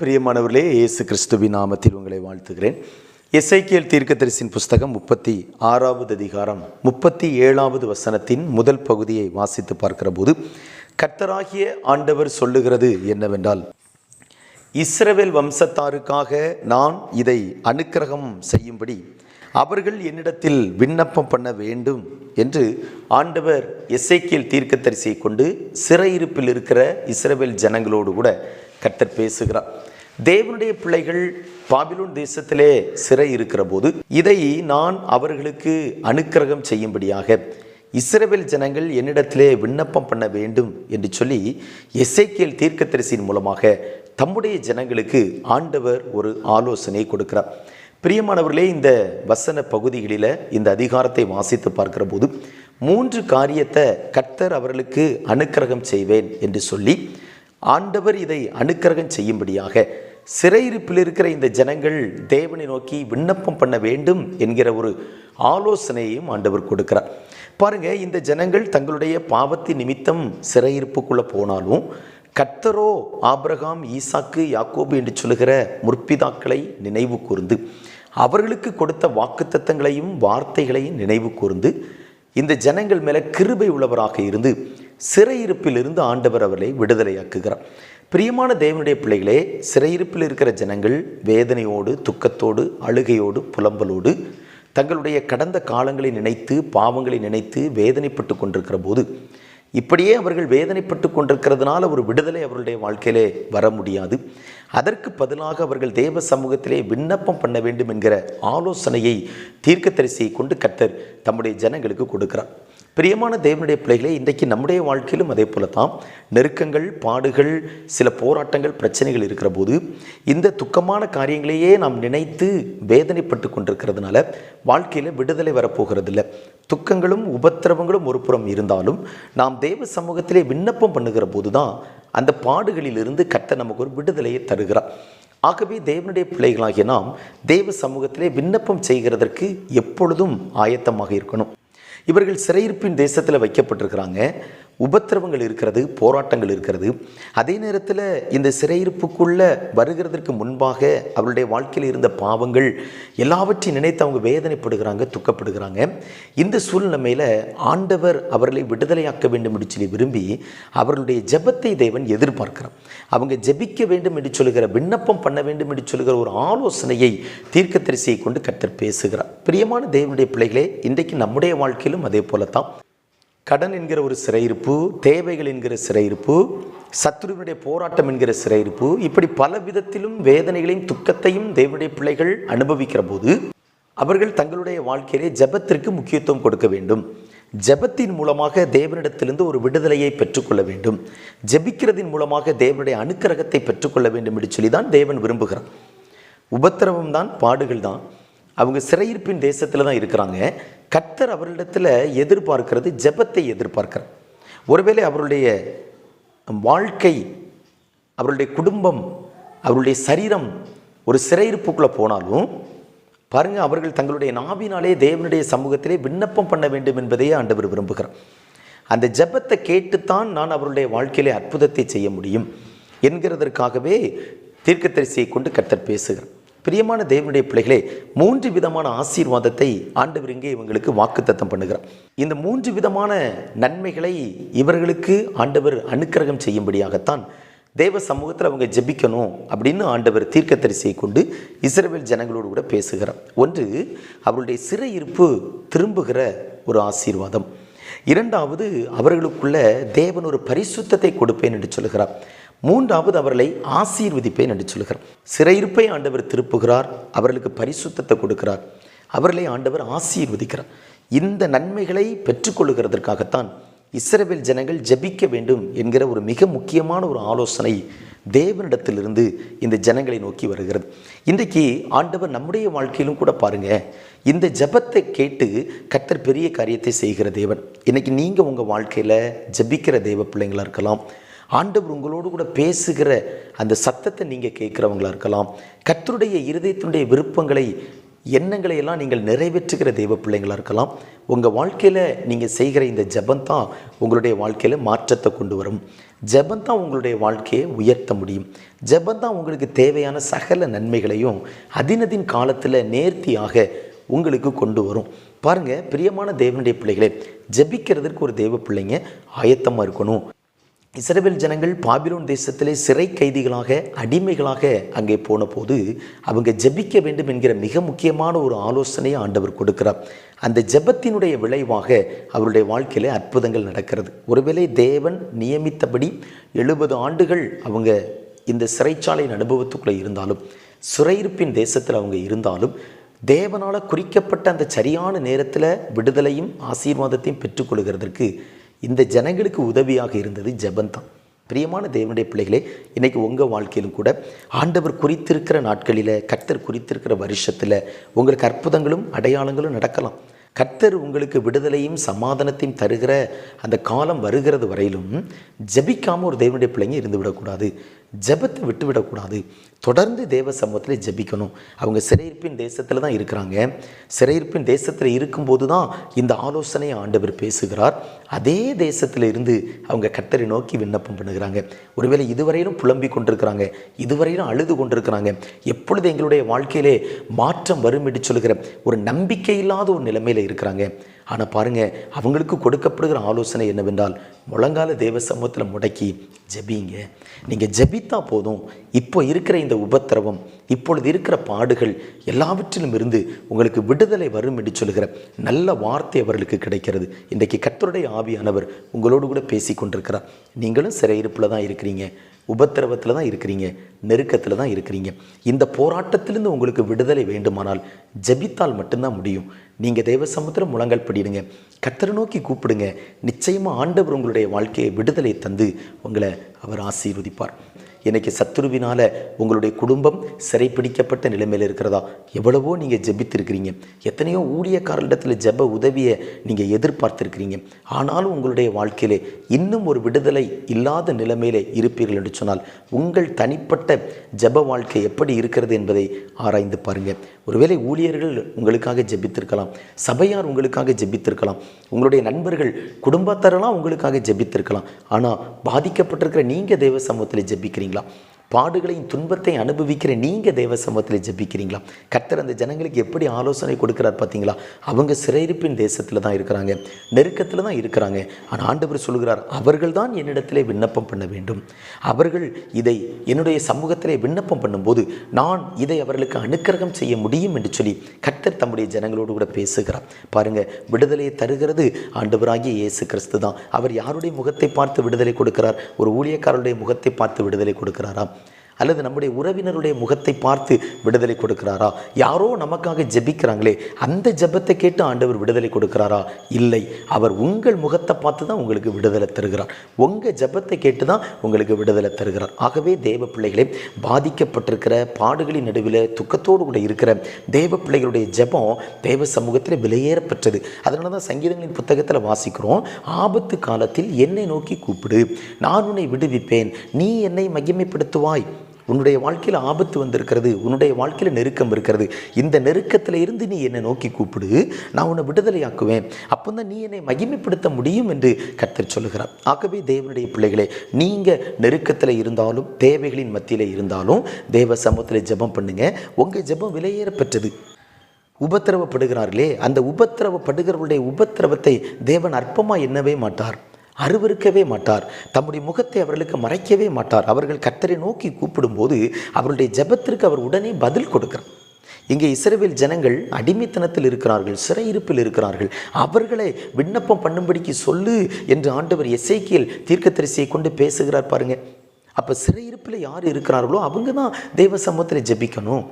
பிரியமானவர்களே, இயேசு கிறிஸ்துவின் நாமத்தில் உங்களை வாழ்த்துகிறேன். எசேக்கியேல் தீர்க்கதரிசியின் புஸ்தகம் 36வது அதிகாரம் 37வது வசனத்தின் முதல் பகுதியை வாசித்து பார்க்கிற போது, கர்த்தராகிய ஆண்டவர் சொல்லுகிறது என்னவென்றால், இஸ்ரவேல் வம்சத்தாருக்காக நான் இதை அனுக்கிரகம் செய்யும்படி அவர்கள் என்னிடத்தில் விண்ணப்பம் பண்ண வேண்டும் என்று ஆண்டவர் எசேக்கியேல் தீர்க்கதரிசியை கொண்டு சிறையிருப்பில் இருக்கிற இஸ்ரவேல் ஜனங்களோடு கூட கர்த்தர் பேசுகிறார். தேவனுடைய பிள்ளைகள் பாபிலோன் தேசத்திலே சிறை இருக்கிற போது இதை நான் அவர்களுக்கு அனுக்கிரகம் செய்யும்படியாக இஸ்ரவேல் ஜனங்கள் என்னிடத்திலே விண்ணப்பம் பண்ண வேண்டும் என்று சொல்லி எசேக்கியேல் தீர்க்கதரிசியின் மூலமாக தம்முடைய ஜனங்களுக்கு ஆண்டவர் ஒரு ஆலோசனை கொடுக்கிறார். பிரியமானவர்களே, இந்த வசன பகுதிகளில் இந்த அதிகாரத்தை வாசித்து பார்க்கிற போது 3 காரியத்தை கர்த்தர் அவர்களுக்கு அனுக்கிரகம் செய்வேன் என்று சொல்லி ஆண்டவர் இதை அனுக்கிரகம் செய்யும்படியாக சிறையிருப்பில் இருக்கிற இந்த ஜனங்கள் தேவனை நோக்கி விண்ணப்பம் பண்ண வேண்டும் என்கிற ஒரு ஆலோசனையையும் ஆண்டவர் கொடுக்கிறார். பாருங்க, இந்த ஜனங்கள் தங்களுடைய பாவத்தின் நிமித்தம் சிறையிருப்புக்குள்ளே போனாலும் கர்த்தரோ ஆபிரகாம், ஈசாக்கு, யாக்கோபு என்று சொல்லுகிற முற்பிதாக்களை நினைவு கூர்ந்து அவர்களுக்கு கொடுத்த வாக்குத்தத்தங்களையும் வார்த்தைகளையும் நினைவு கூர்ந்து இந்த ஜனங்கள் மேலே கிருபை உள்ளவராக இருந்து சிறையிருப்பிலிருந்து ஆண்டவர் அவர்களை விடுதலையாக்குகிறார். பிரியமான தேவனுடைய பிள்ளைகளே, சிறையிருப்பில் இருக்கிற ஜனங்கள் வேதனையோடு, துக்கத்தோடு, அழுகையோடு, புலம்பலோடு தங்களுடைய கடந்த காலங்களை நினைத்து, பாவங்களை நினைத்து வேதனைப்பட்டு கொண்டிருக்கிற போது, இப்படியே அவர்கள் வேதனைப்பட்டு கொண்டிருக்கிறதுனால ஒரு விடுதலை அவர்களுடைய வாழ்க்கையிலே வர முடியாது. அதற்கு பதிலாக அவர்கள் தேவ சமூகத்திலே விண்ணப்பம் பண்ண வேண்டும் என்கிற ஆலோசனையை தீர்க்கதரிசியை கொண்டு கர்த்தர் தம்முடைய ஜனங்களுக்கு கொடுக்கிறார். பிரியமான தேவனுடைய பிள்ளைகளே, இன்றைக்கு நம்முடைய வாழ்க்கையிலும் அதே போல தான் நெருக்கங்கள், பாடுகள், சில போராட்டங்கள், பிரச்சனைகள் இருக்கிற போது இந்த துக்கமான காரியங்களையே நாம் நினைத்து வேதனைப்பட்டு கொண்டிருக்கிறதுனால வாழ்க்கையில் விடுதலை வரப்போகிறதில்லை. துக்கங்களும் உபத்திரவங்களும் ஒரு புறம் இருந்தாலும் நாம் தேவ சமூகத்திலே விண்ணப்பம் பண்ணுகிற போது தான் அந்த பாடுகளிலிருந்து கர்த்தர் நமக்கு ஒரு விடுதலையை தருகிறார். ஆகவே தேவனுடைய பிள்ளைகளாகிய நாம் தேவ சமூகத்திலே விண்ணப்பம் செய்கிறதற்கு எப்பொழுதும் ஆயத்தமாக இருக்கணும். இவர்கள் சிறையிருப்பின் தேசத்தில் வைக்கப்பட்டிருக்கிறாங்க. உபத்திரவங்கள் இருக்கிறது, போராட்டங்கள் இருக்கிறது. அதே நேரத்தில் இந்த சிறையிருப்புக்குள்ளே வருகிறதற்கு முன்பாக அவருடைய வாழ்க்கையில் இருந்த பாவங்கள் எல்லாவற்றையும் நினைத்து அவங்க வேதனைப்படுகிறாங்க, துக்கப்படுகிறாங்க. இந்த சூழ்நிலையில் ஆண்டவர் அவர்களை விடுதலையாக்க வேண்டும் என்று சொல்லி விரும்பி அவர்களுடைய ஜெபத்தை தேவன் எதிர்பார்க்கிறார். அவங்க ஜெபிக்க வேண்டும் என்று சொல்லுகிற, விண்ணப்பம் பண்ண வேண்டும் என்று சொல்லுகிற ஒரு ஆலோசனையை தீர்க்கதரிசியை கொண்டு கர்த்தர் பேசுகிறார். பிரியமான தேவனுடைய பிள்ளைகளே, இன்றைக்கு நம்முடைய வாழ்க்கையிலும் அதே போலத்தான் கடன் என்கிற ஒரு சிறையிருப்பு, தேவைகள் என்கிற சிறையிருப்பு, சத்துருவினுடைய போராட்டம் என்கிற சிறையிருப்பு, இப்படி பல விதத்திலும் வேதனைகளையும் துக்கத்தையும் தேவனுடைய பிள்ளைகள் அனுபவிக்கிற போது அவர்கள் தங்களுடைய வாழ்க்கையிலே ஜெபத்திற்கு முக்கியத்துவம் கொடுக்க வேண்டும். ஜெபத்தின் மூலமாக தேவனிடத்திலிருந்து ஒரு விடுதலையை பெற்றுக்கொள்ள வேண்டும். ஜெபிக்கிறதின் மூலமாக தேவனுடைய அனுக்கிரகத்தை பெற்றுக்கொள்ள வேண்டும் என்று சொல்லி தான் தேவன் விரும்புகிறார். உபத்திரவம் தான், பாடுகள் தான். அவங்க சிறையிருப்பின் தேசத்தில் தான் இருக்கிறாங்க. கர்த்தர் அவர்களிடத்தில் எதிர்பார்க்கிறது ஜெபத்தை எதிர்பார்க்கிறார். ஒருவேளை அவருடைய வாழ்க்கை, அவருடைய குடும்பம், அவருடைய சரீரம் ஒரு சிறையிருப்புக்குள்ளே போனாலும் பாருங்கள், அவர்கள் தங்களுடைய நாவினாலே தேவனுடைய சமூகத்திலே விண்ணப்பம் பண்ண வேண்டும் என்பதையே ஆண்டவர் விரும்புகிறார். அந்த ஜெபத்தை கேட்டுத்தான் நான் அவருடைய வாழ்க்கையிலே அற்புதத்தை செய்ய முடியும் என்கிறதற்காகவே தீர்க்கதரிசியை கொண்டு கர்த்தர் பேசுகிறார். பிரியமான தேவனுடைய பிள்ளைகளே, 3 விதமான ஆசீர்வாதத்தை ஆண்டவர் இங்கே இவங்களுக்கு வாக்குத்தத்தம் பண்ணுகிறார். இந்த 3 விதமான நன்மைகளை இவர்களுக்கு ஆண்டவர் அனுக்கிரகம் செய்யும்படியாகத்தான் தேவ சமூகத்தில் அவங்க ஜெபிக்கணும் அப்படின்னு ஆண்டவர் தீர்க்கதரிசியை கொண்டு இஸ்ரவேல் ஜனங்களோடு கூட பேசுகிறார். ஒன்று, அவருடைய சிறையிருப்பு திரும்புகிற ஒரு ஆசீர்வாதம். இரண்டாவது, அவர்களுக்குள்ள தேவன் ஒரு பரிசுத்தத்தை கொடுப்பேன் என்று சொல்கிறார். மூன்றாவது, அவர்களை ஆசீர்வதிப்பேன் என்று சொல்கிறார். சிறையிருப்பை ஆண்டவர் திருப்புகிறார், அவர்களுக்கு பரிசுத்தத்தை கொடுக்கிறார், அவர்களை ஆண்டவர் ஆசீர்வதிக்கிறார். இந்த நன்மைகளை பெற்றுக்கொள்ளுகிறதற்காகத்தான் இஸ்ரவேல் ஜனங்கள் ஜெபிக்க வேண்டும் என்கிற ஒரு மிக முக்கியமான ஒரு ஆலோசனை தேவனிடத்திலிருந்து இந்த ஜனங்களை நோக்கி வருகிறது. இன்றைக்கு ஆண்டவர் நம்முடைய வாழ்க்கையிலும் கூட பாருங்க, இந்த ஜெபத்தை கேட்டு கர்த்தர் பெரிய காரியத்தை செய்கிற தேவன். இன்றைக்கி நீங்கள் உங்கள் வாழ்க்கையில் ஜெபிக்கிற தேவ பிள்ளைங்களாக இருக்கலாம். ஆண்டவர் உங்களோடு கூட பேசுகிற அந்த சத்தத்தை நீங்கள் கேட்குறவங்களாக இருக்கலாம். கர்த்தருடைய இருதயத்தினுடைய விருப்பங்களை, எண்ணங்களை எல்லாம் நீங்கள் நிறைவேற்றுகிற தெய்வ பிள்ளைங்களாக இருக்கலாம். உங்கள் வாழ்க்கையில் நீங்கள் செய்கிற இந்த ஜெபந்தான் உங்களுடைய வாழ்க்கையில் மாற்றத்தை கொண்டு வரும். ஜெபம் தான் உங்களுடைய வாழ்க்கையை உயர்த்த முடியும். ஜெபம் தான் உங்களுக்கு தேவையான சகல நன்மைகளையும் அதினதின் காலத்தில் நேர்த்தியாக உங்களுக்கு கொண்டு வரும். பாருங்கள், பிரியமான தேவனுடைய பிள்ளைகளே, ஜெபிக்கிறதுக்கு ஒரு தேவ பிள்ளைங்க ஆயத்தமாக இருக்கணும். இஸ்ரவேல் ஜனங்கள் பாபிலோன் தேசத்திலே சிறை கைதிகளாக, அடிமைகளாக அங்கே போன போது அவங்க ஜெபிக்க வேண்டும் என்கிற மிக முக்கியமான ஒரு ஆலோசனையை ஆண்டவர் கொடுக்கிறார். அந்த ஜெபத்தினுடைய விளைவாக அவருடைய வாழ்க்கையில் அற்புதங்கள் நடக்கிறது. ஒருவேளை தேவன் நியமித்தபடி 70 ஆண்டுகள் அவங்க இந்த சிறைச்சாலையின் அனுபவத்துக்குள்ளே இருந்தாலும், சிறையிருப்பின் தேசத்தில் அவங்க இருந்தாலும், தேவனால் குறிக்கப்பட்ட அந்த சரியான நேரத்தில் விடுதலையும் ஆசீர்வாதத்தையும் பெற்றுக்கொள்கிறதற்கு இந்த ஜனங்களுக்கு உதவியாக இருந்தது ஜெபந்தான். பிரியமான தேவனுடைய பிள்ளைகளே, இன்றைக்கி உங்கள் வாழ்க்கையிலும் கூட ஆண்டவர் குறித்திருக்கிற நாட்களில், கர்த்தர் குறித்திருக்கிற வருஷத்தில் உங்களுக்கு அற்புதங்களும் அடையாளங்களும் நடக்கலாம். கர்த்தர் உங்களுக்கு விடுதலையும் சமாதானத்தையும் தருகிற அந்த காலம் வருகிறது வரையிலும் ஜெபிக்காமல் ஒரு தேவனுடைய பிள்ளைங்க இருந்து விடக்கூடாது. ஜெபத்தை விட்டு விடக்கூடாது. தொடர்ந்து தேவ சமூகத்தில் ஜெபிக்கணும். அவங்க சிறையிருப்பின் தேசத்தில் தான் இருக்கிறாங்க. சிறையிருப்பின் தேசத்தில் இருக்கும்போது தான் இந்த ஆலோசனையை ஆண்டவர் பேசுகிறார். அதே தேசத்தில் இருந்து அவங்க கர்த்தரை நோக்கி விண்ணப்பம் பண்ணுகிறாங்க. ஒருவேளை இதுவரையிலும் புலம்பிக் கொண்டிருக்கிறாங்க, இதுவரையிலும் அழுது கொண்டிருக்கிறாங்க. எப்பொழுது எங்களுடைய வாழ்க்கையிலே மாற்றம் வரும் என்று சொல்கிற ஒரு நம்பிக்கை இல்லாத ஒரு நிலைமையில் இருக்கிறாங்க. ஆனால் பாருங்கள், அவங்களுக்கு கொடுக்கப்படுகிற ஆலோசனை என்னவென்றால், முழங்கால தேவ சமூகத்தில் முடக்கி ஜெபிங்க. நீங்கள் ஜெபித்தா போதும். இப்போ இருக்கிற இந்த உபத்திரவம், இப்பொழுது இருக்கிற பாடுகள் எல்லாவற்றிலும் இருந்து உங்களுக்கு விடுதலை வரும் என்று சொல்கிற நல்ல வார்த்தை அவர்களுக்கு கிடைக்கிறது. இன்றைக்கு கர்த்தருடைய ஆவியானவர் உங்களோடு கூட பேசி கொண்டிருக்கிறார். நீங்களும் சிறையிருப்பில் தான் இருக்கிறீங்க, உபத்திரவத்தில் தான் இருக்கிறீங்க, நெருக்கத்தில் தான் இருக்கிறீங்க. இந்த போராட்டத்திலிருந்து உங்களுக்கு விடுதலை வேண்டுமானால் ஜெபித்தால் மட்டும்தான் முடியும். நீங்கள் தேவ சமுத்திரம் முழங்கால் படிடுங்க, கர்த்தரை நோக்கி கூப்பிடுங்க. நிச்சயமாக ஆண்டவர் உங்களுடைய வாழ்க்கையை விடுதலை தந்து உங்களை அவர் ஆசீர்வதிப்பார். இன்றைக்கி சத்துருவினால் உங்களுடைய குடும்பம் சிறைப்பிடிக்கப்பட்ட நிலைமையில் இருக்கிறதா? எவ்வளவோ நீங்கள் ஜெபித்திருக்கிறீங்க. எத்தனையோ ஊழியக்காரரிடத்தில் ஜெப உதவியை நீங்கள் எதிர்பார்த்துருக்கிறீங்க. ஆனாலும் உங்களுடைய வாழ்க்கையிலே இன்னும் ஒரு விடுதலை இல்லாத நிலைமையிலே இருப்பீர்கள் என்று சொன்னால், உங்கள் தனிப்பட்ட ஜெப வாழ்க்கை எப்படி இருக்கிறது என்பதை ஆராய்ந்து பாருங்கள். ஒருவேளை ஊழியர்கள் உங்களுக்காக ஜெபித்திருக்கலாம், சபையார் உங்களுக்காக ஜெபித்திருக்கலாம், உங்களுடைய நண்பர்கள், குடும்பத்தாரெல்லாம் உங்களுக்காக ஜெபித்திருக்கலாம். ஆனால் பாதிக்கப்பட்டிருக்கிற நீங்கள் தேவ சமூகத்தில் ஜெபிக்கிறீங்க. பாடுகளையும் துன்பத்தை அனுபவிக்கிற நீங்கள் தேவ சமூகத்தில் ஜெபிக்கிறீங்களா? கர்த்தர் அந்த ஜனங்களுக்கு எப்படி ஆலோசனை கொடுக்கிறார் பார்த்தீங்களா? அவங்க சிறையிருப்பின் தேசத்தில் தான் இருக்கிறாங்க, நெருக்கத்தில் தான் இருக்கிறாங்க. ஆனால் ஆண்டவர் சொல்கிறார், அவர்கள் தான் என்னிடத்திலே விண்ணப்பம் பண்ண வேண்டும். அவர்கள் இதை என்னுடைய சமூகத்திலே விண்ணப்பம் பண்ணும்போது நான் இதை அவர்களுக்கு அனுக்கிரகம் செய்ய முடியும் என்று சொல்லி கர்த்தர் தம்முடைய ஜனங்களோடு கூட பேசுகிறார். பாருங்கள், விடுதலையை தருகிறது ஆண்டவராகிய இயேசு கிறிஸ்து தான். அவர் யாருடைய முகத்தை பார்த்து விடுதலை கொடுக்கிறார்? ஒரு ஊழியக்காரருடைய முகத்தை பார்த்து விடுதலை கொடுக்கிறாரா? அல்லது நம்முடைய உறவினருடைய முகத்தை பார்த்து விடுதலை கொடுக்கிறாரா? யாரோ நமக்காக ஜெபிக்கிறாங்களே, அந்த ஜெபத்தை கேட்டு ஆண்டவர் விடுதலை கொடுக்கிறாரா? இல்லை, அவர் உங்கள் முகத்தை பார்த்து தான் உங்களுக்கு விடுதலை தருகிறார். உங்கள் ஜெபத்தை கேட்டு தான் உங்களுக்கு விடுதலை தருகிறார். ஆகவே தேவ பிள்ளைகளே, பாதிக்கப்பட்டிருக்கிற பாடுகளின் நடுவில் துக்கத்தோடு கூட இருக்கிற தேவ பிள்ளைகளுடைய ஜெபம் தேவ சமூகத்தில் விலையேறப்பட்டது. அதனால தான் சங்கீதங்களின் புத்தகத்தில் வாசிக்கிறோம், ஆபத்து காலத்தில் என்னை நோக்கி கூப்பிடு, நான் உன்னை விடுவிப்பேன், நீ என்னை மகிமைப்படுத்துவாய். உன்னுடைய வாழ்க்கையில் ஆபத்து வந்திருக்கிறது, உன்னுடைய வாழ்க்கையில் நெருக்கம் இருக்கிறது. இந்த நெருக்கத்தில் இருந்து நீ என்னை நோக்கி கூப்பிடு, நான் உன்னை விடுதலையாக்குவேன். அப்போ தான் நீ என்னை மகிமைப்படுத்த முடியும் என்று கர்த்தர் சொல்லுகிறார். ஆகவே தேவனுடைய பிள்ளைகளே, நீங்கள் நெருக்கத்தில் இருந்தாலும், தேவைகளின் மத்தியில் இருந்தாலும் தேவ சமூகத்தில் ஜெபம் பண்ணுங்க. உங்கள் ஜெபம் விலையேறப்பெற்றது. உபத்திரவப்படுகிறார்களே, அந்த உபத்திரவப்படுகிறவருடைய உபத்திரவத்தை தேவன் அற்பமாக எண்ணவே மாட்டார், அருவருக்கவே மாட்டார், தம்முடைய முகத்தை அவர்களுக்கு மறைக்கவே மாட்டார். அவர்கள் கர்த்தரை நோக்கி கூப்பிடும்போது அவருடைய ஜெபத்திற்கு அவர் உடனே பதில் கொடுக்கிறார். இங்கே இஸ்ரவேல் ஜனங்கள் அடிமைத்தனத்தில் இருக்கிறார்கள், சிறையிருப்பில் இருக்கிறார்கள். அவர்களை விண்ணப்பம் பண்ணும்படிக்கு சொல்லு என்று ஆண்டவர் எசேக்கியேல் தீர்க்கதரிசியை கொண்டு பேசுகிறார். பாருங்க, அப்போ சிறையிருப்பில் யார் இருக்கிறார்களோ அவங்க தான் தேவ சமூகத்தில் ஜெபிக்கணும்.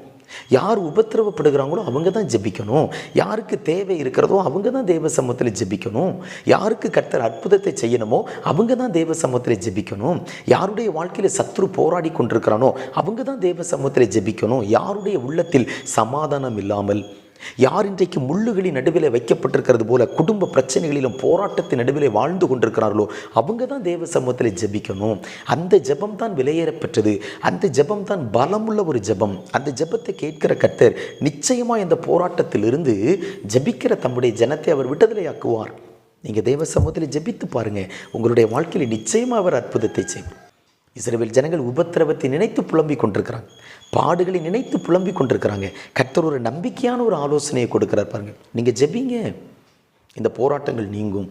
யார் உபத்திரவப்படுகிறாங்களோ அவங்க தான் ஜெபிக்கணும். யாருக்கு தேவை இருக்கிறதோ அவங்க தான் தேவ சமூகத்தில் ஜெபிக்கணும். யாருக்கு கர்த்தர் அற்புதத்தை செய்யணுமோ அவங்க தான் தேவ சமூகத்தில் ஜெபிக்கணும். யாருடைய வாழ்க்கையில் சத்ரு போராடி கொண்டிருக்கிறானோ அவங்க தான் தேவ சமூகத்தில் ஜெபிக்கணும். யாருடைய உள்ளத்தில் சமாதானம் இல்லாமல், யார் இன்றைக்கு முள்ளுகளின் நடுவில் வைக்கப்பட்டிருக்கிறது போல குடும்ப பிரச்சனைகளிலும் போராட்டத்தின் நடுவில் வாழ்ந்து கொண்டிருக்கிறார்களோ அவங்க தான் தேவ சமூகத்தில் ஜெபிக்கணும். அந்த ஜெபம் தான் விலையேறப்பெற்றது. அந்த ஜெபம் தான் பலமுள்ள ஒரு ஜெபம். அந்த ஜெபத்தை கேட்கிற கர்த்தர் நிச்சயமாக இந்த போராட்டத்திலிருந்து ஜெபிக்கிற தம்முடைய ஜனத்தை அவர் விடுதலையாக்குவார். நீங்கள் தேவ சமூகத்தில் ஜெபித்து பாருங்கள், உங்களுடைய வாழ்க்கையில் நிச்சயமாக அவர் அற்புதத்தை செய்வார். இஸ்ரவேல் ஜனங்கள் உபத்திரவத்தை நினைத்து புலம்பிக் கொண்டிருக்கிறாங்க, பாடுகளை நினைத்து புலம்பிக் கொண்டிருக்கிறாங்க. கர்த்தர் ஒரு நம்பிக்கையான ஒரு ஆலோசனையை கொடுக்கிறார் பாருங்கள். நீங்கள் ஜெபிங்க, இந்த போராட்டங்கள் நீங்கும்,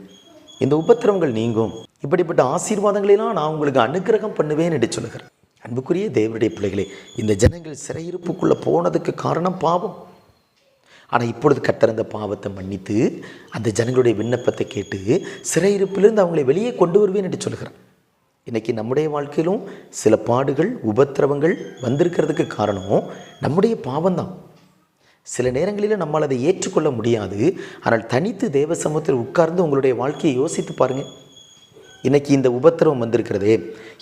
இந்த உபத்திரவங்கள் நீங்கும், இப்படிப்பட்ட ஆசீர்வாதங்களெல்லாம் நான் உங்களுக்கு அனுக்கிரகம் பண்ணுவேன் என்று சொல்லுகிறேன். அன்புக்குரிய தேவனுடைய பிள்ளைகளே, இந்த ஜனங்கள் சிறையிருப்புக்குள்ளே போனதுக்கு காரணம் பாவம். ஆனால் இப்பொழுது கர்த்தர் அந்த பாவத்தை மன்னித்து அந்த ஜனங்களுடைய விண்ணப்பத்தை கேட்டு சிறையிருப்பிலிருந்து அவங்களை வெளியே கொண்டு வருவேன் என்று சொல்கிறார். இன்றைக்கி நம்முடைய வாழ்க்கையிலும் சில பாடுகள் உபத்திரவங்கள் வந்திருக்கிறதுக்கு காரணம் நம்முடைய பாவம்தான். சில நேரங்களில் நம்மால் அதை ஏற்றுக்கொள்ள முடியாது. ஆனால் தனித்து தேவ சமூகத்தில் உட்கார்ந்து உங்களுடைய வாழ்க்கையை யோசித்து பாருங்கள். இன்றைக்கி இந்த உபத்திரவம் வந்திருக்கிறதே,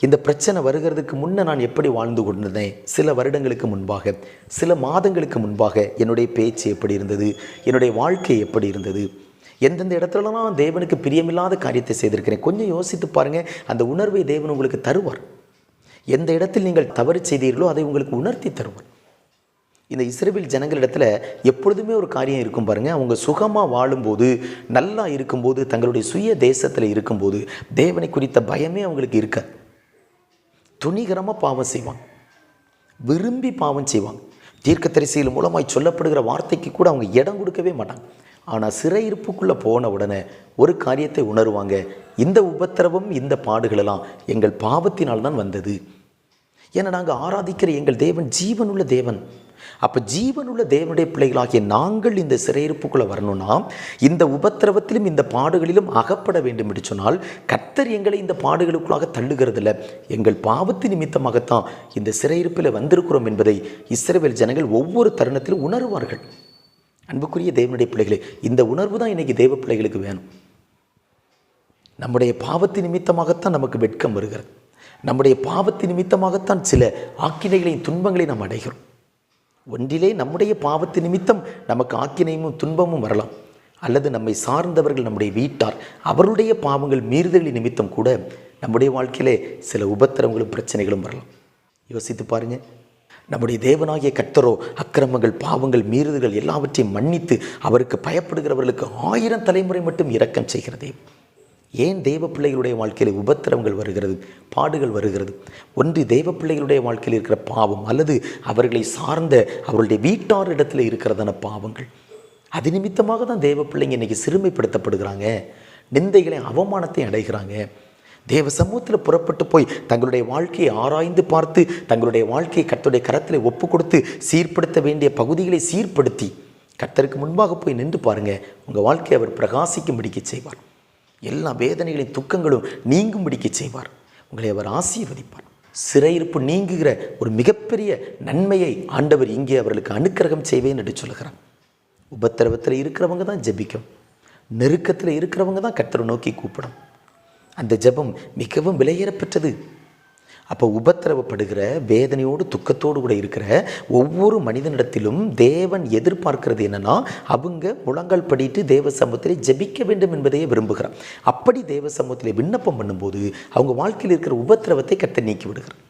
இந்த பிரச்சனை வருகிறதுக்கு முன்னே நான் எப்படி வாழ்ந்து கொண்டிருந்தேன், சில வருடங்களுக்கு முன்பாக, சில மாதங்களுக்கு முன்பாக என்னுடைய பேச்சு எப்படி இருந்தது, என்னுடைய வாழ்க்கை எப்படி இருந்தது, எந்தெந்த இடத்துலலாம் தேவனுக்கு பிரியமில்லாத காரியத்தை செய்திருக்கிறேன், கொஞ்சம் யோசித்து பாருங்கள். அந்த உணர்வை தேவன் உங்களுக்கு தருவார். எந்த இடத்தில் நீங்கள் தவறு செய்தீர்களோ அதை உங்களுக்கு உணர்த்தி தருவார். இந்த இஸ்ரவேல் ஜனங்களிடத்தில் எப்பொழுதுமே ஒரு காரியம் இருக்கும் பாருங்கள். அவங்க சுகமாக வாழும்போது, நல்லா இருக்கும்போது, தங்களுடைய சுய தேசத்தில் இருக்கும்போது தேவனை குறித்த பயமே அவங்களுக்கு இருக்காது. துணிகரமாக பாவம் செய்வாங்க, விரும்பி பாவம் செய்வாங்க. தீர்க்கதரிசிகள் மூலமாய் சொல்லப்படுகிற வார்த்தைக்கு கூட அவங்க இடம் கொடுக்கவே மாட்டாங்க. ஆனால் சிறையிருப்புக்குள்ளே போன உடனே ஒரு காரியத்தை உணருவாங்க, இந்த உபத்திரவம் இந்த பாடுகளெல்லாம் எங்கள் பாவத்தினால்தான் வந்தது. ஏன்னா நாங்கள் ஆராதிக்கிற எங்கள் தேவன் ஜீவனுள்ள தேவன். அப்போ ஜீவனுள்ள தேவனுடைய பிள்ளைகளாகிய நாங்கள் இந்த சிறையிருப்புக்குள்ளே வரணும்னா இந்த உபத்திரவத்திலும் இந்த பாடுகளிலும் அகப்பட வேண்டும் என்று சொன்னால் கர்த்தர் எங்களை இந்த பாடுகளுக்குள்ளாக தள்ளுகிறதில்ல, எங்கள் பாவத்து நிமித்தமாகத்தான் இந்த சிறையிருப்பில் வந்திருக்கிறோம் என்பதை இஸ்ரவேல் ஜனங்கள் ஒவ்வொரு தருணத்திலும் உணர்வார்கள். அன்புக்குரிய தேவனுடைய பிள்ளைகளே, இந்த உணர்வு தான் இன்றைக்கி தேவ பிள்ளைகளுக்கு வேணும். நம்முடைய பாவத்து நிமித்தமாகத்தான் நமக்கு வெட்கம் வருகிறது. நம்முடைய பாவத்து நிமித்தமாகத்தான் சில ஆக்கினைகளையும் துன்பங்களையும் நாம் அடைகிறோம். ஒன்றிலே நம்முடைய பாவத்து நிமித்தம் நமக்கு ஆக்கினையும் துன்பமும் வரலாம், அல்லது நம்மை சார்ந்தவர்கள் நம்முடைய வீட்டார் அவருடைய பாவங்கள் மீறுதலின் நிமித்தம் கூட நம்முடைய வாழ்க்கையிலே சில உபத்திரவங்களும் பிரச்சனைகளும் வரலாம். யோசித்து பாருங்கள். நம்முடைய தேவனாகிய கர்த்தரோ அக்கிரமங்கள் பாவங்கள் மீறுதல்கள் எல்லாவற்றையும் மன்னித்து அவருக்கு பயப்படுகிறவர்களுக்கு 1000 தலைமுறை மட்டும் இரக்கம் செய்கிறதே. ஏன் தேவ பிள்ளைகளுடைய வாழ்க்கையில் உபத்திரவங்கள் வருகிறது, பாடுகள் வருகிறது? ஒன்று தேவ பிள்ளைகளுடைய வாழ்க்கையில் இருக்கிற பாவம், அல்லது அவர்களை சார்ந்த அவர்களுடைய வீட்டார் இடத்துல இருக்கிறதான பாவங்கள். அது நிமித்தமாக தான் தேவ பிள்ளைங்க இன்றைக்கி சிறுமைப்படுத்தப்படுகிறாங்க, நிந்தைகளை அவமானத்தை அடைகிறாங்க. தேவ சமூகத்தில் புறப்பட்டு போய் தங்களுடைய வாழ்க்கையை ஆராய்ந்து பார்த்து தங்களுடைய வாழ்க்கையை கர்த்தருடைய கரத்தில் ஒப்பு கொடுத்து சீர்படுத்த வேண்டிய பகுதிகளை சீர்படுத்தி கர்த்தருக்கு முன்பாக போய் நின்று பாருங்கள். உங்கள் வாழ்க்கையை அவர் பிரகாசிக்கும்படிக்க செய்வார். எல்லா வேதனைகளின் துக்கங்களும் நீங்கும்படிக்க செய்வார். உங்களை அவர் ஆசீர்வதிப்பார். சிறையிருப்பு நீங்குகிற ஒரு மிகப்பெரிய நன்மையை ஆண்டவர் இங்கே அவர்களுக்கு அனுக்கிரகம் செய்வேன் என்று சொல்கிறார். உபத்திரவத்தில் இருக்கிறவங்க தான் ஜெபிக்கும், நெருக்கத்தில் இருக்கிறவங்க தான் கர்த்தரை நோக்கி கூப்பிடும். அந்த ஜெபம் மிகவும் விலையேறப்பெற்றது. அப்போ உபத்திரவப்படுகிற வேதனையோடு துக்கத்தோடு கூட இருக்கிற ஒவ்வொரு மனிதனிடத்திலும் தேவன் எதிர்பார்க்கிறது என்னன்னா, அவங்க முழங்கால் படிட்டு தேவ சமூகத்திலே ஜெபிக்க வேண்டும் என்பதையே விரும்புகிறார். அப்படி தேவ சமூகத்திலே விண்ணப்பம் பண்ணும்போது அவங்க வாழ்க்கையில் இருக்கிற உபத்திரவத்தை கர்த்தர் நீக்கி விடுகிறார்.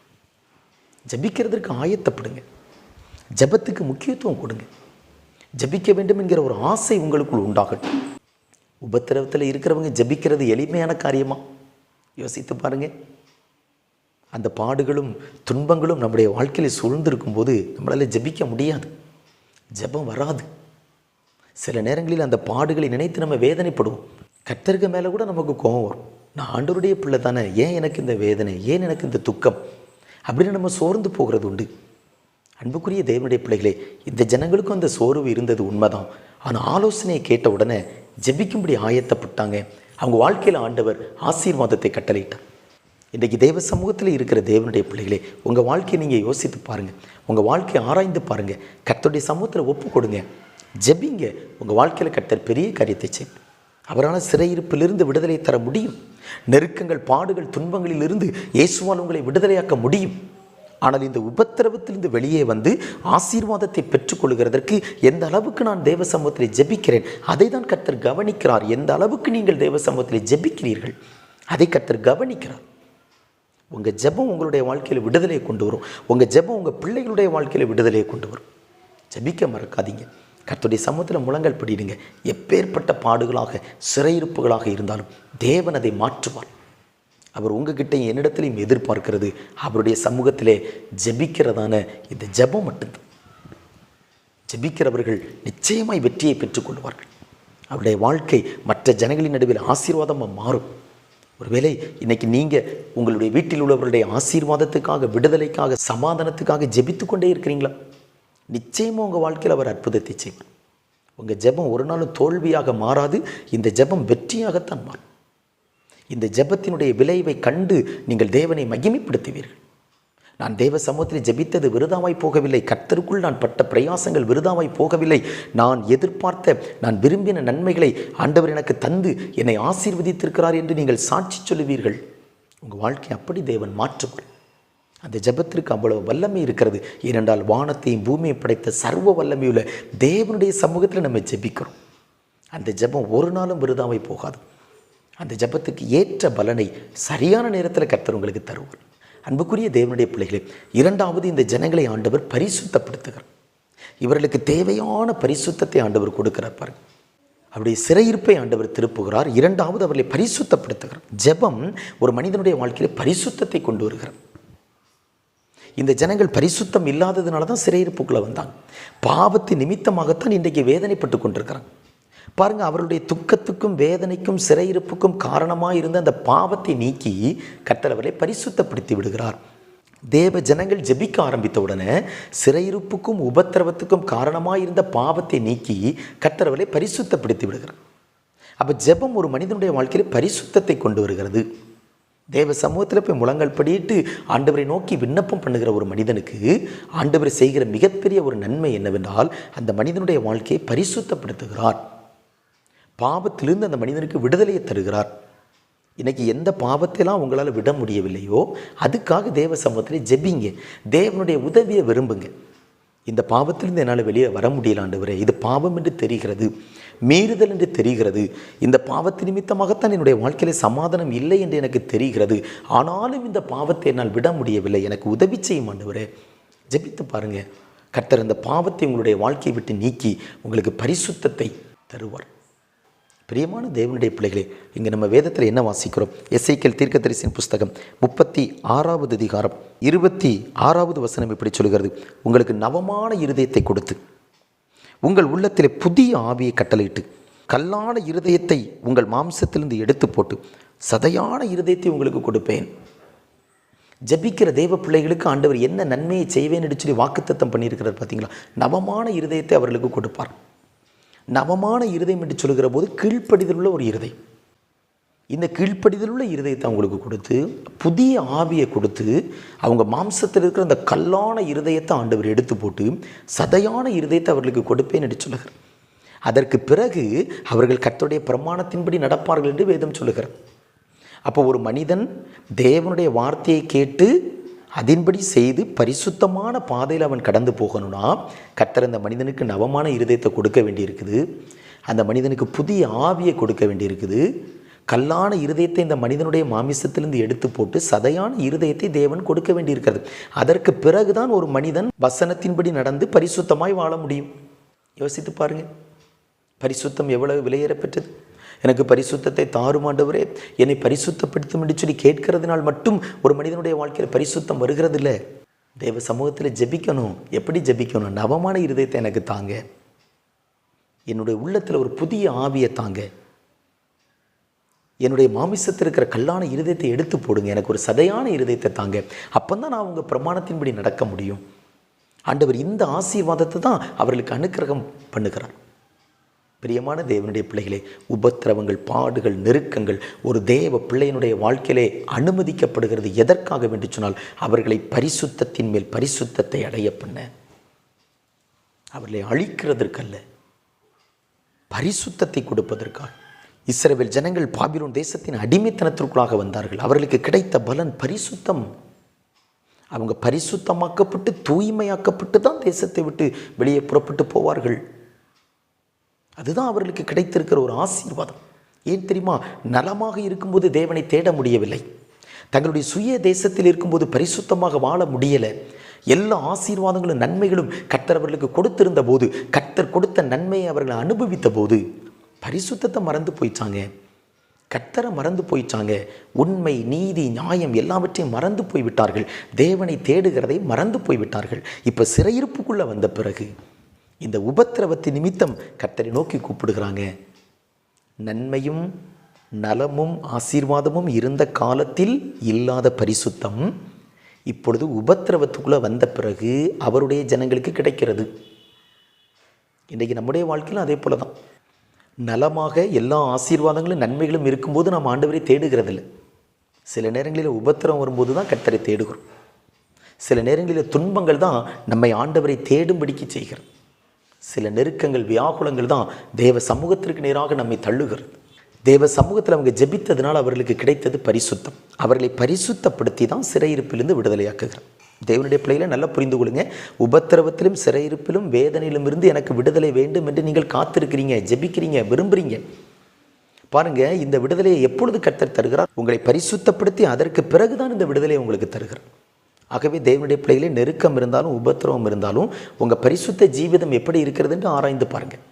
ஜெபிக்கிறதுக்கு ஆயத்தப்படுங்க, ஜெபத்துக்கு முக்கியத்துவம் கொடுங்க, ஜெபிக்க வேண்டும் என்கிற ஒரு ஆசை உங்களுக்குள் உண்டாகட்டும். உபத்திரவத்தில் இருக்கிறவங்க ஜெபிக்கிறது எளிமையான காரியமா? யோசித்து பாருங்கள். அந்த பாடுகளும் துன்பங்களும் நம்முடைய வாழ்க்கையில் சூழ்ந்திருக்கும் போது நம்மளால் ஜெபிக்க முடியாது, ஜெபம் வராது. சில நேரங்களில் அந்த பாடுகளை நினைத்து நம்ம வேதனைப்படுவோம். கர்த்தருக்கு மேலே கூட நமக்கு கோபம் வரும். நான் ஆண்டவருடைய பிள்ளை தானே, ஏன் எனக்கு இந்த வேதனை, ஏன் எனக்கு இந்த துக்கம் அப்படின்னு நம்ம சோர்ந்து போகிறது உண்டு. அன்புக்குரிய தேவனுடைய பிள்ளைகளே, இந்த ஜனங்களுக்கும் அந்த சோர்வு இருந்தது உண்மைதான். ஆனால் ஆலோசனையை கேட்ட உடனே ஜெபிக்கும்படி ஆயத்தப்பட்டாங்க. அவங்க வாழ்க்கையில் ஆண்டவர் ஆசீர்வாதத்தை கட்டளையிட்டார். இன்றைக்கி தேவ சமூகத்தில் இருக்கிற தேவனுடைய பிள்ளைகளே, உங்கள் வாழ்க்கையை நீங்கள் யோசித்து பாருங்கள், உங்கள் வாழ்க்கையை ஆராய்ந்து பாருங்கள், கர்த்தருடைய சமூகத்தில் ஒப்பு கொடுங்க, ஜெபிங்க. உங்கள் வாழ்க்கையில் கர்த்தர் பெரிய காரியத்தை செய்யும். அவரால் சிறையிருப்பிலிருந்து விடுதலை தர முடியும். நெருக்கங்கள் பாடுகள் துன்பங்களிலிருந்து இயேசுவால் உங்களை விடுதலையாக்க முடியும். ஆனால் இந்த உபத்திரவத்திலிருந்து வெளியே வந்து ஆசீர்வாதத்தை பெற்றுக்கொள்கிறதற்கு எந்த அளவுக்கு நான் தேவ சமூகத்தில் ஜெபிக்கிறேன் அதை தான் கர்த்தர் கவனிக்கிறார். எந்த அளவுக்கு நீங்கள் தேவ சமூகத்தில் ஜெபிக்கிறீர்கள் அதை கர்த்தர் கவனிக்கிறார். உங்கள் ஜெபம் உங்களுடைய வாழ்க்கையில் விடுதலையை கொண்டு வரும். உங்கள் ஜெபம் உங்கள் பிள்ளைகளுடைய வாழ்க்கையில் விடுதலையை கொண்டு வரும். ஜெபிக்க மறக்காதீங்க. கர்த்தருடைய சமூகத்தில் முழங்கல் படிடுங்க. எப்பேற்பட்ட பாடுகளாக சிறையிருப்புகளாக இருந்தாலும் தேவன் அதை மாற்றுவார். அவர் உங்ககிட்ட என்னிடத்திலையும் எதிர்பார்க்கிறது அவருடைய சமூகத்திலே ஜெபிக்கிறதான இந்த ஜெபம் மட்டும்தான். ஜெபிக்கிறவர்கள் நிச்சயமாய் வெற்றியை பெற்றுக்கொள்வார்கள். அவருடைய வாழ்க்கை மற்ற ஜனங்களின் நடுவில் ஆசீர்வாதமாக மாறும். ஒருவேளை இன்னைக்கு நீங்கள் உங்களுடைய வீட்டில் உள்ளவர்களுடைய ஆசீர்வாதத்துக்காக, விடுதலைக்காக, சமாதானத்துக்காக ஜெபித்து கொண்டே இருக்கிறீங்களா? நிச்சயமாக உங்கள் வாழ்க்கையில் அவர் அற்புதத்தை செய்வார். உங்கள் ஜெபம் ஒரு நாளும் தோல்வியாக மாறாது. இந்த ஜெபம் வெற்றியாகத்தான் மாறும். இந்த ஜெபத்தினுடைய விளைவை கண்டு நீங்கள் தேவனை மகிமைப்படுத்துவீர்கள். நான் தேவ சமூகத்தில் ஜெபித்தது விருதாவாய் போகவில்லை. கர்த்தருக்குள் நான் பட்ட பிரயாசங்கள் விருதாவாய் போகவில்லை. நான் எதிர்பார்த்த, நான் விரும்பின நன்மைகளை ஆண்டவர் எனக்கு தந்து என்னை ஆசீர்வதித்திருக்கிறார் என்று நீங்கள் சாட்சி சொல்லுவீர்கள். உங்கள் வாழ்க்கை அப்படி தேவன் மாற்றுவார். அந்த ஜெபத்திற்கு அவ்வளவு வல்லமை இருக்கிறது. ஏனென்றால் வானத்தையும் பூமியை படைத்த சர்வ வல்லமையுள்ள தேவனுடைய சமூகத்தில் நம்ம ஜெபிக்கிறோம். அந்த ஜெபம் ஒரு நாளும் விருதாவாய் போகாது. அந்த ஜெபத்துக்கு ஏற்ற பலனை சரியான நேரத்தில் கர்த்தர் உங்களுக்கு தருவார். அன்புக்குரிய தேவனுடைய பிள்ளைகளே, இரண்டாவது, இந்த ஜனங்களை ஆண்டவர் பரிசுத்தப்படுத்துகிறார். இவர்களுக்கு தேவையான பரிசுத்தத்தை ஆண்டவர் கொடுக்கிறார் பாருங்க. அவருடைய சிறையிருப்பை ஆண்டவர் திருப்புகிறார். இரண்டாவது, அவர்களை பரிசுத்தப்படுத்துகிறார். ஜெபம் ஒரு மனிதனுடைய வாழ்க்கையில் பரிசுத்தத்தை கொண்டு வருகிறார். இந்த ஜனங்கள் பரிசுத்தம் இல்லாததுனால தான் சிறையிருப்புக்குள்ளே வந்தாங்க. பாவத்தின் நிமித்தமாகத்தான் இன்றைக்கு வேதனைப்பட்டு கொண்டிருக்கிறாங்க. பாருங்கள், அவருடைய துக்கத்துக்கும் வேதனைக்கும் சிறையிருப்புக்கும் காரணமாக இருந்த அந்த பாவத்தை நீக்கி கர்த்தர் அவரை பரிசுத்தப்படுத்தி விடுகிறார். தேவ ஜனங்கள் ஜெபிக்க ஆரம்பித்த உடனே சிறையிருப்புக்கும் உபத்திரவத்துக்கும் காரணமாக இருந்த பாவத்தை நீக்கி கர்த்தர் அவரை பரிசுத்தப்படுத்தி விடுகிறார். அப்போ ஜெபம் ஒரு மனிதனுடைய வாழ்க்கையில் பரிசுத்தத்தை கொண்டு வருகிறது. தேவ சமூகத்தில் போய் முழங்கல் படிட்டு ஆண்டவரை நோக்கி விண்ணப்பம் பண்ணுகிற ஒரு மனிதனுக்கு ஆண்டவர் செய்கிற மிகப்பெரிய ஒரு நன்மை என்னவென்றால், அந்த மனிதனுடைய வாழ்க்கையை பரிசுத்தப்படுத்துகிறார். பாவத்திலிருந்து அந்த மனிதனுக்கு விடுதலையை தருகிறார். இன்றைக்கி எந்த பாவத்தைலாம் உங்களால் விட முடியவில்லையோ அதுக்காக தேவ சமூகத்தில் ஜெபிங்க. தேவனுடைய உதவியை விரும்புங்க. இந்த பாவத்திலிருந்து என்னால் வெளியே வர முடியல ஆண்டவரே, இது பாவம் என்று தெரிகிறது, மீறுதல் என்று தெரிகிறது, இந்த பாவத்து நிமித்தமாகத்தான் என்னுடைய வாழ்க்கையில் சமாதானம் இல்லை என்று எனக்கு தெரிகிறது, ஆனாலும் இந்த பாவத்தை என்னால் விட முடியவில்லை, எனக்கு உதவி செய்யும் ஆண்டவரே. ஜெபித்து பாருங்கள். கர்த்தர் அந்த பாவத்தை உங்களுடைய வாழ்க்கையை விட்டு நீக்கி உங்களுக்கு பரிசுத்தத்தை தருவார். பிரியமான தேவனுடைய பிள்ளைகளே, இங்கே நம்ம வேதத்தில் என்ன வாசிக்கிறோம்? எசேக்கியேல் தீர்க்கதரிசியின் புஸ்தகம் 36வது அதிகாரம் 26வது வசனம் இப்படி சொல்கிறது: உங்களுக்கு நவமான இருதயத்தை கொடுத்து உங்கள் உள்ளத்திலே புதிய ஆவியை கட்டளையிட்டு கல்லான இருதயத்தை உங்கள் மாம்சத்திலிருந்து எடுத்து போட்டு சதையான இருதயத்தை உங்களுக்கு கொடுப்பேன். ஜபிக்கிற தேவ பிள்ளைகளுக்கு ஆண்டவர் என்ன நன்மையை செய்வேன் என்று சொல்லி வாக்குத்தத்தம் பண்ணியிருக்கிறார் பார்த்தீங்களா? நவமான இருதயத்தை அவர்களுக்கு கொடுப்பார். நவமான இருதயம் என்று சொல்லுகிற போது கீழ்ப்படிதலுள்ள ஒரு இருதயம். இந்த கீழ்ப்படிதலுள்ள இருதயத்தை அவங்களுக்கு கொடுத்து புதிய ஆவியை கொடுத்து அவங்க மாம்சத்தில் இருக்கிற அந்த கல்லான இருதயத்தை ஆண்டவர் எடுத்து போட்டு சதையான இருதயத்தை அவர்களுக்கு கொடுப்பேன் என்று சொல்லுகிறார். அதற்கு பிறகு அவர்கள் கர்த்தருடைய பிரமாணத்தின்படி நடப்பார்கள் என்று வேதம் சொல்லுகிறார். அப்போ ஒரு மனிதன் தேவனுடைய வார்த்தையை கேட்டு அதன்படி செய்து பரிசுத்தமான பாதையில் அவன் கடந்து போகணும்னா கர்த்தர் அந்த மனிதனுக்கு நவமான இருதயத்தை கொடுக்க வேண்டியிருக்குது. அந்த மனிதனுக்கு புதிய ஆவியை கொடுக்க வேண்டியிருக்குது. கல்லான இருதயத்தை இந்த மனிதனுடைய மாமிசத்திலிருந்து எடுத்து போட்டு சதையான இருதயத்தை தேவன் கொடுக்க வேண்டியிருக்கிறது. அதற்கு பிறகுதான் ஒரு மனிதன் வசனத்தின்படி நடந்து பரிசுத்தமாய் வாழ முடியும். யோசித்து பாருங்கள், பரிசுத்தம் எவ்வளவு விலையேற பெற்றது. எனக்கு பரிசுத்தத்தை தாரும் ஆண்டவரே, என்னை பரிசுத்தப்படுத்தும் என்று சொல்லி கேட்கிறதுனால் மட்டும் ஒரு மனிதனுடைய வாழ்க்கையில் பரிசுத்தம் வருகிறது இல்லை. தேவ சமூகத்தில் ஜெபிக்கணும். எப்படி ஜெபிக்கணும்? நவமான இருதயத்தை எனக்கு தாங்க, என்னுடைய உள்ளத்தில் ஒரு புதிய ஆவியை தாங்க, என்னுடைய மாமிசத்தில் இருக்கிற கல்லான இருதயத்தை எடுத்து போடுங்க, எனக்கு ஒரு சதையான இருதயத்தை தாங்க. அப்போ தான் நான் உங்கள் பிரமாணத்தின்படி நடக்க முடியும். ஆண்டவர் இந்த ஆசீர்வாதத்தை தான் அவர்களுக்கு அனுக்கிரகம் பண்ணுகிறார். பிரியமான தேவனுடைய பிள்ளைகளே, உபத்திரவங்கள், பாடுகள், நெருக்கங்கள் ஒரு தேவ பிள்ளையினுடைய வாழ்க்கையிலே அனுமதிக்கப்படுகிறது. எதற்காக என்று சொன்னால் அவர்களை பரிசுத்தத்தின் மேல் பரிசுத்தத்தை அடைய பண்ண, அவர்களை அழிக்கிறதற்கல்ல, பரிசுத்தத்தை கொடுப்பதற்காக. இஸ்ரவேல் ஜனங்கள் பாபிலோன் தேசத்தின் அடிமைத்தனத்திற்குள்ளாக வந்தார்கள். அவர்களுக்கு கிடைத்த பலன் பரிசுத்தம். அவங்க பரிசுத்தமாக்கப்பட்டு தூய்மையாக்கப்பட்டு தான் தேசத்தை விட்டு வெளியே புறப்பட்டு போவார்கள். அதுதான் அவர்களுக்கு கிடைத்திருக்கிற ஒரு ஆசீர்வாதம். ஏன் தெரியுமா? நலமாக இருக்கும்போது தேவனை தேட முடியவில்லை. தங்களுடைய சுய தேசத்தில் இருக்கும்போது பரிசுத்தமாக வாழ முடியலை. எல்லா ஆசீர்வாதங்களும் நன்மைகளும் கர்த்தர் அவர்களுக்கு கொடுத்திருந்த போது, கர்த்தர் கொடுத்த நன்மையை அவர்கள் அனுபவித்த போது பரிசுத்தத்தை மறந்து போயிட்டாங்க, கர்த்தரை மறந்து போயிட்டாங்க. உண்மை, நீதி, நியாயம் எல்லாவற்றையும் மறந்து போய்விட்டார்கள். தேவனை தேடுகிறதை மறந்து போய்விட்டார்கள். இப்போ சிறையிருப்புக்குள்ளே வந்த பிறகு இந்த உபத்திரவத்தின் நிமித்தம் கர்த்தரை நோக்கி கூப்பிடுகிறாங்க. நன்மையும் நலமும் ஆசீர்வாதமும் இருந்த காலத்தில் இல்லாத பரிசுத்தம் இப்பொழுது உபத்திரவத்துக்குள்ளே வந்த பிறகு அவருடைய ஜனங்களுக்கு கிடைக்கிறது. இன்றைக்கு நம்முடைய வாழ்க்கையில் அதே போல தான். நலமாக எல்லா ஆசீர்வாதங்களும் நன்மைகளும் இருக்கும்போது நாம் ஆண்டவரை தேடுகிறதில்லை. சில நேரங்களில் உபத்திரம் வரும்போது தான் கர்த்தரை தேடுகிறோம். சில நேரங்களில் துன்பங்கள் தான் நம்மை ஆண்டவரை தேடும்படிக்கு செய்கிறது. சில நெருக்கங்கள், வியாகுலங்கள் தான் தேவ சமூகத்திற்கு நேராக நம்மை தள்ளுகிறது. தேவ சமூகத்தில் அவங்க ஜெபித்ததுனால் அவர்களுக்கு கிடைத்தது பரிசுத்தம். அவர்களை பரிசுத்தப்படுத்தி தான் சிறையிருப்பிலிருந்து விடுதலையாக்குகிறார். தேவனுடைய பிள்ளைகளை நல்லா புரிந்து கொள்ளுங்க. உபத்திரவத்திலும் சிறையிருப்பிலும் வேதனையிலும் இருந்து எனக்கு விடுதலை வேண்டும் என்று நீங்கள் காத்திருக்கிறீங்க, ஜெபிக்கிறீங்க, விரும்புகிறீங்க. பாருங்கள், இந்த விடுதலையை எப்பொழுது கர்த்தர் தருகிறார்? உங்களை பரிசுத்தப்படுத்தி அதற்கு பிறகுதான் இந்த விடுதலையை உங்களுக்கு தருகிறார். ஆகவே தேவனுடைய பிள்ளைகளே, நெருக்கம் இருந்தாலும் உபத்திரவம் இருந்தாலும் உங்கள் பரிசுத்த ஜீவிதம் எப்படி இருக்கிறது என்று ஆராய்ந்து பாருங்கள்.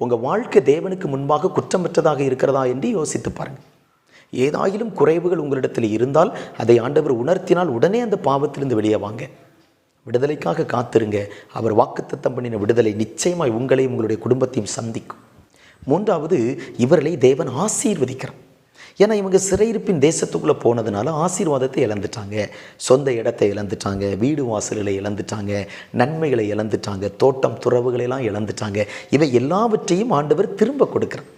உங்கள் வாழ்க்கை தேவனுக்கு முன்பாக குற்றமற்றதாக இருக்கிறதா என்று யோசித்து பாருங்கள். ஏதாயிலும் குறைவுகள் உங்களிடத்தில் இருந்தால் அதை ஆண்டவர் உணர்த்தினால் உடனே அந்த பாவத்திலிருந்து வெளியே வாங்க. விடுதலைக்காக காத்திருங்க. அவர் வாக்குத்தத்தம் பண்ணின விடுதலை நிச்சயமாய் உங்களையும் உங்களுடைய குடும்பத்தையும் சந்திக்கும். மூன்றாவது, இவர்களை தேவன் ஆசீர்வதிக்கிறார். ஏன்னா இவங்க சிறையிருப்பின் தேசத்துக்குள்ளே போனதுனால ஆசீர்வாதத்தை இழந்துட்டாங்க, சொந்த இடத்தை இழந்துட்டாங்க, வீடு வாசல்களை இழந்துட்டாங்க, நன்மைகளை இழந்துட்டாங்க, தோட்டம் துறவுகளெல்லாம் இழந்துட்டாங்க. இவை எல்லாவற்றையும் ஆண்டவர் திரும்ப கொடுக்கிறார்.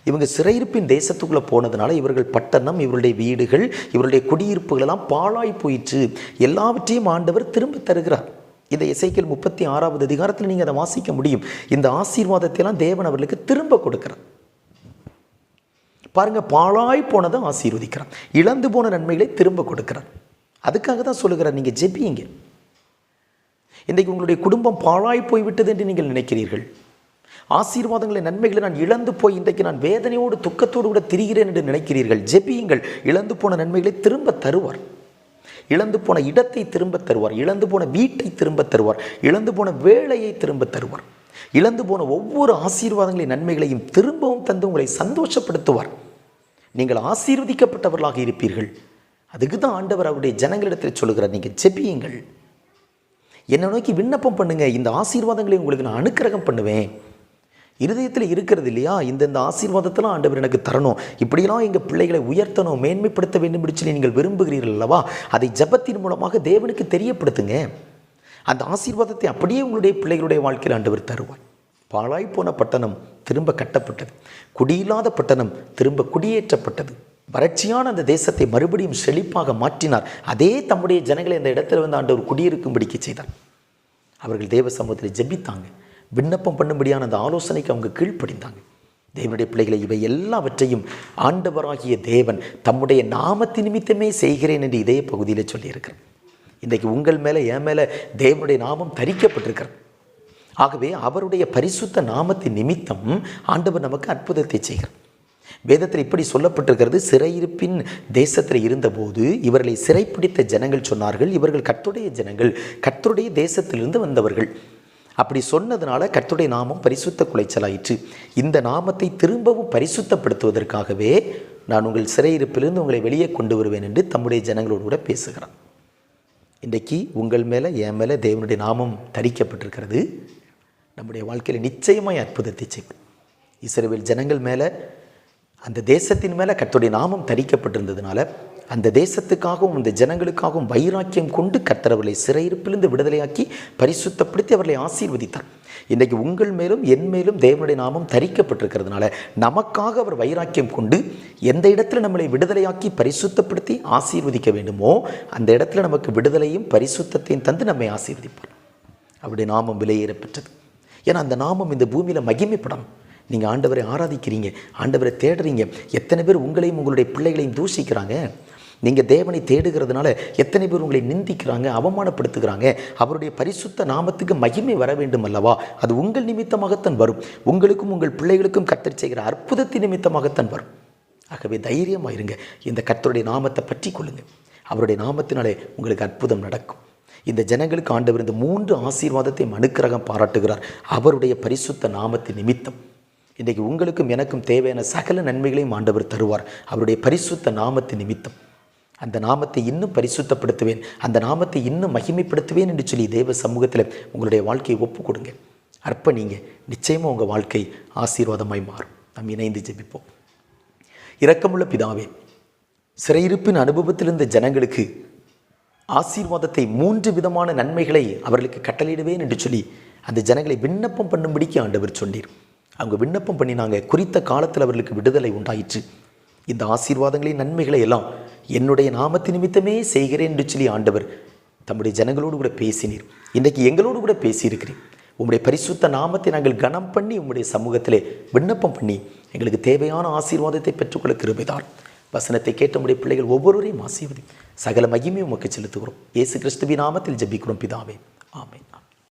இவங்க சிறையிருப்பின் தேசத்துக்குள்ளே போனதுனால இவர்கள் பட்டணம், இவருடைய வீடுகள், இவருடைய குடியிருப்புகளெல்லாம் பாழாய் போயிற்று. எல்லாவற்றையும் ஆண்டவர் திரும்ப தருகிறார். இந்த எசேக்கியேல் 36வது அதிகாரத்தில் நீங்கள் அதை வாசிக்க முடியும். இந்த ஆசீர்வாதத்தையெல்லாம் தேவன் அவர்களுக்கு திரும்ப கொடுக்கிறார். பாருங்கள், பாழாய் போனதை ஆசீர்வதிக்கிறார், இழந்து போன நன்மைகளை திரும்ப கொடுக்கிறார். அதுக்காக தான் சொல்லுகிறார், நீங்கள் ஜெபியுங்க. இன்றைக்கு உங்களுடைய குடும்பம் பாழாய் போய்விட்டது என்று நீங்கள் நினைக்கிறீர்கள். ஆசீர்வாதங்களை, நன்மைகளை நான் இழந்து போய் இன்றைக்கு நான் வேதனையோடு துக்கத்தோடு கூட திரிகிறேன் என்று நினைக்கிறீர்கள். ஜெபியுங்கள். இழந்து போன நன்மைகளை திரும்ப தருவார். இழந்து போன இடத்தை திரும்ப தருவார். இழந்து போன வீட்டை திரும்ப தருவார். இழந்து போன வேலையை திரும்ப தருவார். இழந்து போன ஒவ்வொரு ஆசீர்வாதங்களையும் நன்மைகளையும் திரும்பவும் தந்து உங்களை சந்தோஷப்படுத்துவார். நீங்கள் ஆசீர்வதிக்கப்பட்டவர்களாக இருப்பீர்கள். அதுக்கு தான் ஆண்டவர் அவருடைய ஜனங்களிடத்தில் சொல்லுகிறார், நீங்கள் ஜெபியுங்கள், என்னை நோக்கி விண்ணப்பம் பண்ணுங்க, இந்த ஆசீர்வாதங்களை உங்களுக்கு நான் அனுக்கிரகம் பண்ணுவேன். இருதயத்தில் இருக்கிறது இல்லையா, இந்த ஆசீர்வாதத்தெல்லாம் ஆண்டவர் எனக்கு தரணும், இப்படியெல்லாம் எங்கள் பிள்ளைகளை உயர்த்தணும், மேன்மைப்படுத்த வேண்டும் என்று சொல்லி நீங்கள் விரும்புகிறீர்கள் அல்லவா? அதை ஜெபத்தின் மூலமாக தேவனுக்கு தெரியப்படுத்துங்க. அந்த ஆசீர்வாதத்தை அப்படியே உங்களுடைய பிள்ளைகளுடைய வாழ்க்கையில் ஆண்டவர் தருவார். பாழாய் போன பட்டணம் திரும்ப கட்டப்பட்டது, குடியில்லாத பட்டணம் திரும்ப குடியேற்றப்பட்டது. வறட்சியான அந்த தேசத்தை மறுபடியும் செழிப்பாக மாற்றினார். அதே தம்முடைய ஜனங்களை அந்த இடத்துல வந்து ஆண்டவர் குடியிருக்கும்படிக்கு செய்தார். அவர்கள் தேவ சமூகத்தில் ஜெபித்தாங்க, விண்ணப்பம் பண்ணும்படியான அந்த ஆலோசனைக்கு அவங்க கீழ்ப்படிந்தாங்க. தேவனுடைய பிள்ளைகளை, இவை எல்லாவற்றையும் ஆண்டவராகிய தேவன் தம்முடைய நாமத்தின் நிமித்தமே செய்கிறேன் என்று இதே பகுதியில் சொல்லியிருக்கிறார். இன்றைக்கு உங்கள் மேலே, என் மேலே தேவனுடைய நாமம் தரிக்கப்பட்டிருக்கிறது. ஆகவே அவருடைய பரிசுத்த நாமத்தின் நிமித்தம் ஆண்டவர் நமக்கு அற்புதத்தை செய்கிறார். வேதத்தில் இப்படி சொல்லப்பட்டிருக்கிறது, சிறையிருப்பின் தேசத்தில் இருந்தபோது இவர்களை சிறைப்பிடித்த ஜனங்கள் சொன்னார்கள், இவர்கள் கர்த்தருடைய ஜனங்கள், கர்த்தருடைய தேசத்திலிருந்து வந்தவர்கள். அப்படி சொன்னதுனால கர்த்தருடைய நாமம் பரிசுத்த குலைச்சலாயிற்று. இந்த நாமத்தை திரும்பவும் பரிசுத்தப்படுத்துவதற்காகவே நான் உங்கள் சிறையிருப்பிலிருந்து உங்களை வெளியே கொண்டு வருவேன் என்று தம்முடைய ஜனங்களோடு கூட பேசுகிறான். இன்றைக்கு உங்கள் மேலே, என் மேலே தேவனுடைய நாமம் தரிக்கப்பட்டிருக்கிறது. நம்முடைய வாழ்க்கையில் நிச்சயமாய் அற்புதத்தை செய்யும். இஸ்ரவேல் ஜனங்கள் மேலே, அந்த தேசத்தின் மேலே கர்த்தருடைய நாமம் தரிக்கப்பட்டிருந்ததுனால அந்த தேசத்துக்காகவும் அந்த ஜனங்களுக்காகவும் வைராக்கியம் கொண்டு கர்த்தர் அவர்களை சிறையிருப்பிலிருந்து விடுதலையாக்கி பரிசுத்தப்படுத்தி அவர்களை ஆசீர்வதித்தார். இன்றைக்கு உங்கள் மேலும் என் மேலும் தேவனுடைய நாமம் தரிக்கப்பட்டிருக்கிறதுனால நமக்காக அவர் வைராக்கியம் கொண்டு எந்த இடத்துல நம்மளை விடுதலையாக்கி பரிசுத்தப்படுத்தி ஆசீர்வதிக்க வேண்டுமோ அந்த இடத்துல நமக்கு விடுதலையும் பரிசுத்தத்தையும் தந்து நம்மை ஆசீர்வதிப்பார். அவருடைய நாமம் விலையேற பெற்றது. ஏன்னா அந்த நாமம் இந்த பூமியில் மகிமைப்படணும். நீங்கள் ஆண்டவரை ஆராதிக்கிறீங்க, ஆண்டவரை தேடுறீங்க. எத்தனை பேர் உங்களையும் உங்களுடைய பிள்ளைகளையும் தூஷிக்கிறாங்க. நீங்கள் தேவனை தேடுகிறதுனால எத்தனை பேர் உங்களை நிந்திக்கிறாங்க, அவமானப்படுத்துகிறாங்க. அவருடைய பரிசுத்த நாமத்துக்கு மகிமை வர வேண்டும் அல்லவா? அது உங்கள் நிமித்தமாகத்தான் வரும். உங்களுக்கும் உங்கள் பிள்ளைகளுக்கும் கர்த்தர் செய்கிற அற்புதத்தின் நிமித்தமாகத்தான் வரும். ஆகவே தைரியமாக இருங்க. இந்த கர்த்தருடைய நாமத்தை பற்றி கொள்ளுங்கள். அவருடைய நாமத்தினாலே உங்களுக்கு அற்புதம் நடக்கும். இந்த ஜனங்களுக்கு ஆண்டவர் இந்த 3 ஆசீர்வாதத்தை அனுக்கிரகம் பாராட்டுகிறார். அவருடைய பரிசுத்த நாமத்தின் நிமித்தம் இன்றைக்கு உங்களுக்கும் எனக்கும் தேவையான சகல நன்மைகளையும் ஆண்டவர் தருவார். அவருடைய பரிசுத்த நாமத்தின் நிமித்தம் அந்த நாமத்தை இன்னும் பரிசுத்தப்படுத்துவேன், அந்த நாமத்தை இன்னும் மகிமைப்படுத்துவேன் என்று சொல்லி தேவ சமூகத்தில் உங்களுடைய வாழ்க்கையை ஒப்பு கொடுங்க, அர்ப்பணிங்க. நிச்சயமாக உங்கள் வாழ்க்கை ஆசீர்வாதமாய் மாறும். நாம் இணைந்து ஜெபிப்போம். இரக்கமுள்ள பிதாவே, சிறையிருப்பின் அனுபவத்தில் இருந்த ஜனங்களுக்கு ஆசீர்வாதத்தை 3 விதமான நன்மைகளை அவர்களுக்கு கட்டளையிடுவேன் என்று சொல்லி அந்த ஜனங்களை விண்ணப்பம் பண்ணும்படிக்கு ஆண்டவர் சொன்னீர். அவங்க விண்ணப்பம் பண்ணினாங்க. குறித்த காலத்தில் அவர்களுக்கு விடுதலை உண்டாயிற்று. இந்த ஆசீர்வாதங்களின் நன்மைகளை எல்லாம் என்னுடைய நாமத்து நிமித்தமே செய்கிறேன் என்று சொல்லி ஆண்டவர் தம்முடைய ஜனங்களோடு கூட பேசினீர். இன்றைக்கு எங்களோடு கூட பேசியிருக்கிறேன். உம்முடைய பரிசுத்த நாமத்தை நாங்கள் கனம் பண்ணி உம்முடைய சமூகத்திலே விண்ணப்பம் பண்ணி எங்களுக்கு தேவையான ஆசீர்வாதத்தை பெற்றுக்கொள்ள கிருபைதார். வசனத்தை கேட்ட உம்முடைய பிள்ளைகள் ஒவ்வொருவரையும் ஆசீர்வதி. சகல மகிமையும் உமக்கு செலுத்துகிறோம். இயேசு கிறிஸ்துவின் நாமத்தில் ஜெபிக்கிறோம் பிதாவே, ஆமென்.